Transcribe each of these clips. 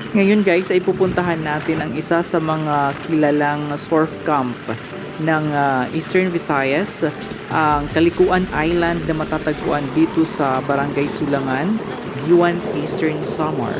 Ngayon guys ay pupuntahan natin ang isa sa mga kilalang surf camp ng Eastern Visayas, ang Kalikuan Island na matatagpuan dito sa Barangay Sulangan, Guiuan, Eastern Samar.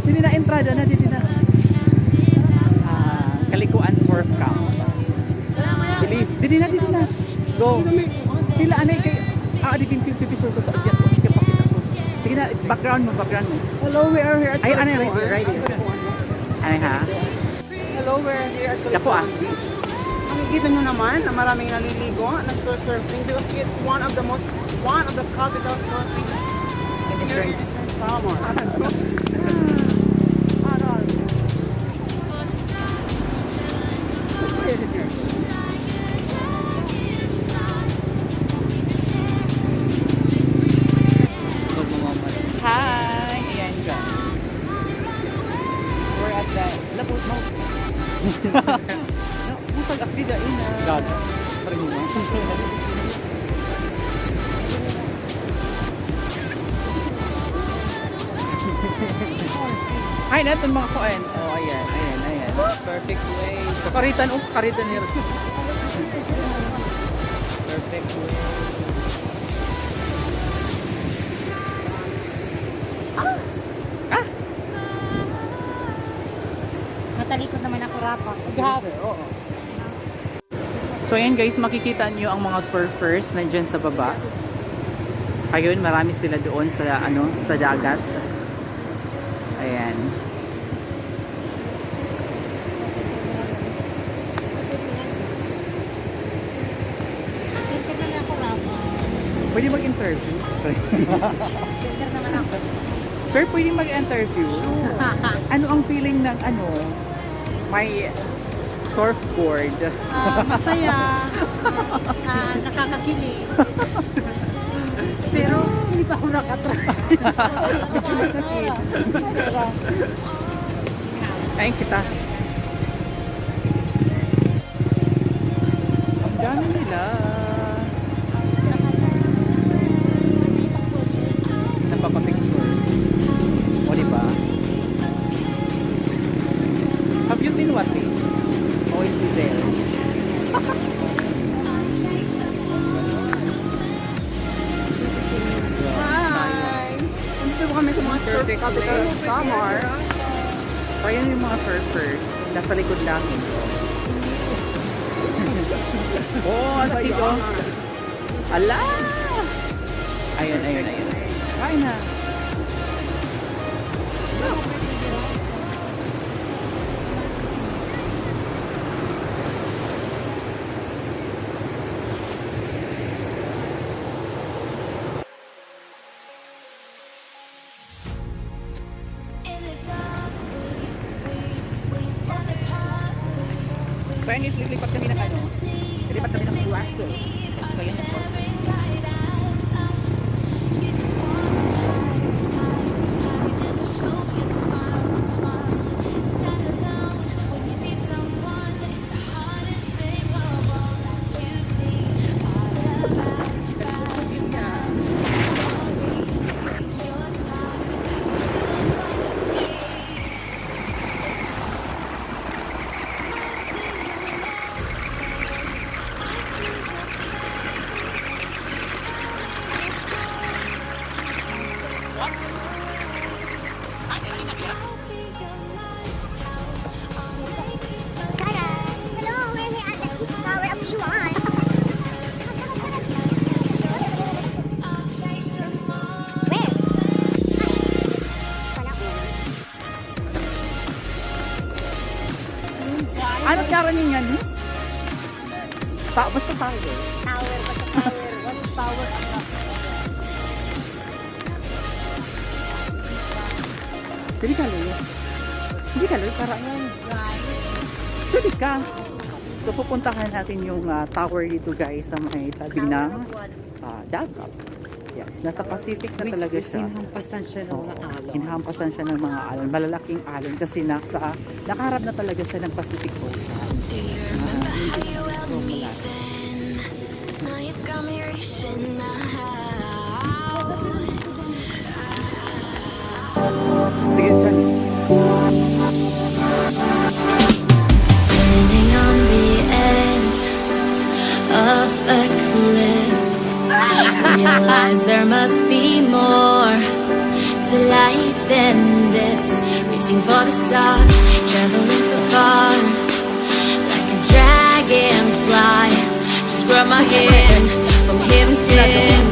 Dili na entrada na dito na. Kalikuan Surf Camp. Bilis, dili na dito na. Go. Sila anay kay aditin picture ko sa diyan. Sige na, background mo. Hello, we are here at Ay, anay right here. Anay ha. Hello, we are here at Dapo Nakikita nyo naman na maraming naliligo, nagsurfing because it's one of the capital surfing in Eastern Samar. Hi! Ayan ka. We're at the Labos Mount. Busag akdida ina. God. Ay, natin mga kuan. Oh, ayan. Perfect way. Karitan niya. Perfect way. Matalikod naman ako rapa. Grabe, Oo. So ayan guys, makikita nyo ang mga surfers nandyan sa baba. Ayun, marami sila doon sa sa dagat. Ayan. Center naman ako rapa. Pwede mag-interview? Center naman ako. Sir, pwede mag-interview? Ano ang feeling ng may surfboard? Masaya. Nakakakilig. Pero hindi pa ako nakatry. Medyo masakit. Ayun kita. Ang dami nila. Napapapicture. O diba? Have you seen what thing? Oh, is it there? Hi! Nandito po kami sa mga surf Perfect capital place. of Samar. So, ayan yung mga surfers. Nasa likod namin. Oh, ang sakit ko. Ala! Ayun. Kain na. So, ayan, lilipat kami ng lilipat kami ng Puasto. So, ayan yung spot. Show your smile. Hello, we're here at the Tower of Iwan. Where? Ano karamihan yan? Basta tayo. Tower, basta tower. What is tower of the Hindi ka loyo. Hindi ka loyo, parang yan. Suli ka. So pupuntahan natin yung tower dito guys sa may tabi ng dagat. Yes, nasa Pacific na talaga siya. Hinahampasan siya ng mga alon. Hinahampasan siya ng mga alon, malalaking alon kasi nakaharap na talaga siya ng Pacific Ocean. Now you've got me reaching out. Sige, dyan. Standing on the edge of a cliff, realize there must be more to life than this. Reaching for the stars, traveling so far, like a dragonfly. Just grab my hand from heaven's end.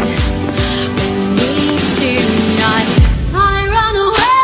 With me tonight, I run away.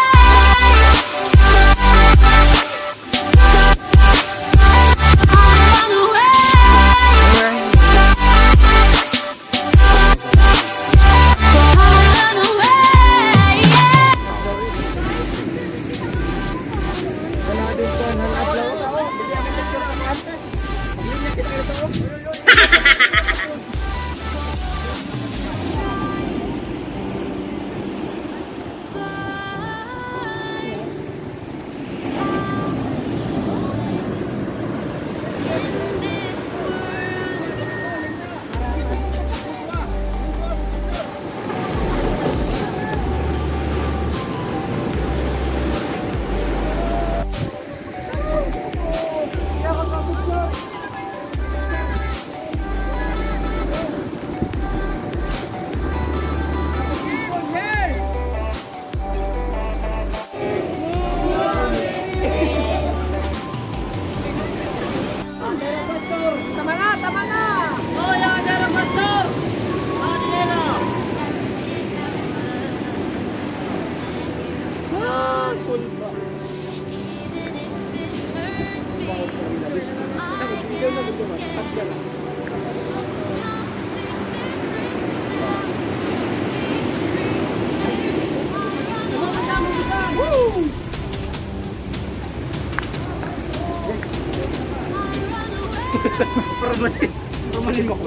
Permanin mo ko.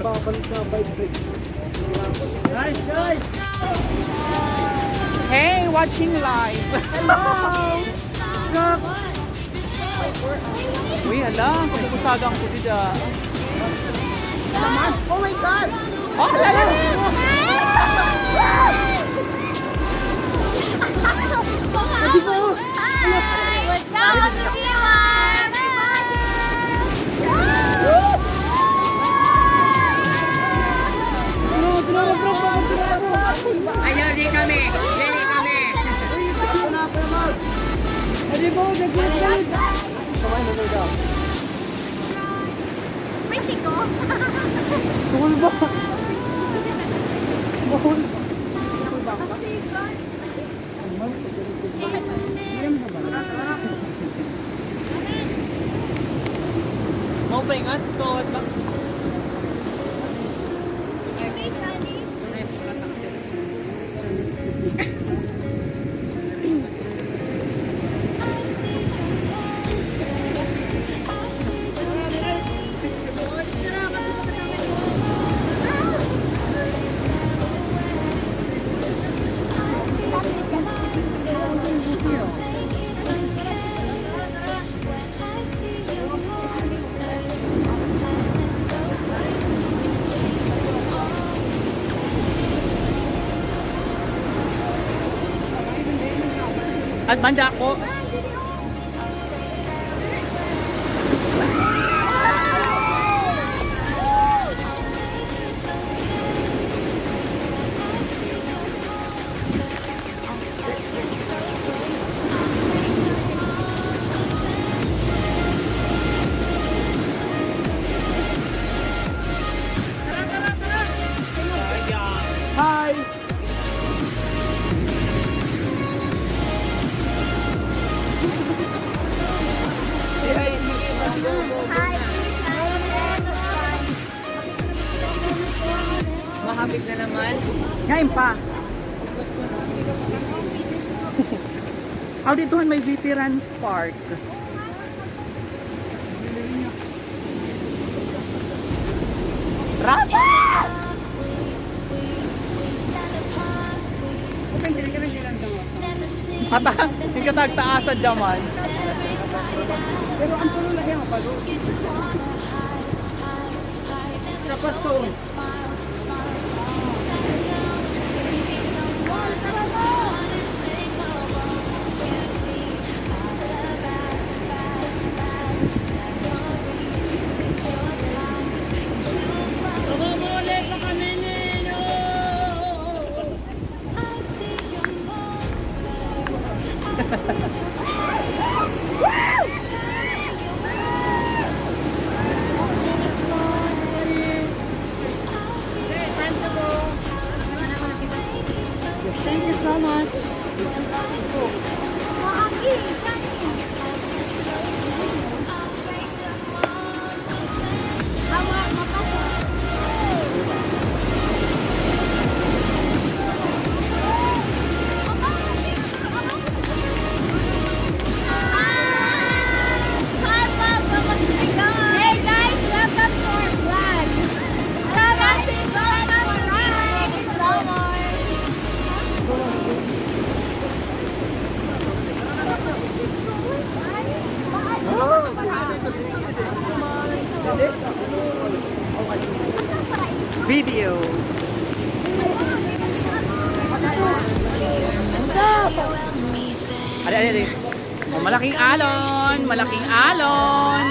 Babalik na, bye. Guys! Hey, watching live! Hello! Uy, hala, kapupusagang ko dito. Oh my God! Oh, hala! What's up, everyone? Ayaw, di kami. Dili kami. Pretty ko. Tuhol ba? Mahol. Mau pa ingat to at lang. At banda ako. Oh, ditohan may Veterans Park. Rafa! Mata, yung katagtaasan daman. Pero ang pulo lang yung palo. Tapos to. Tumumuli pa kami ninyo! Thank you so much. Hey guys, welcome to our vlog. Happy summer! Video. Ali. Oh, malaking alon! Malaking alon!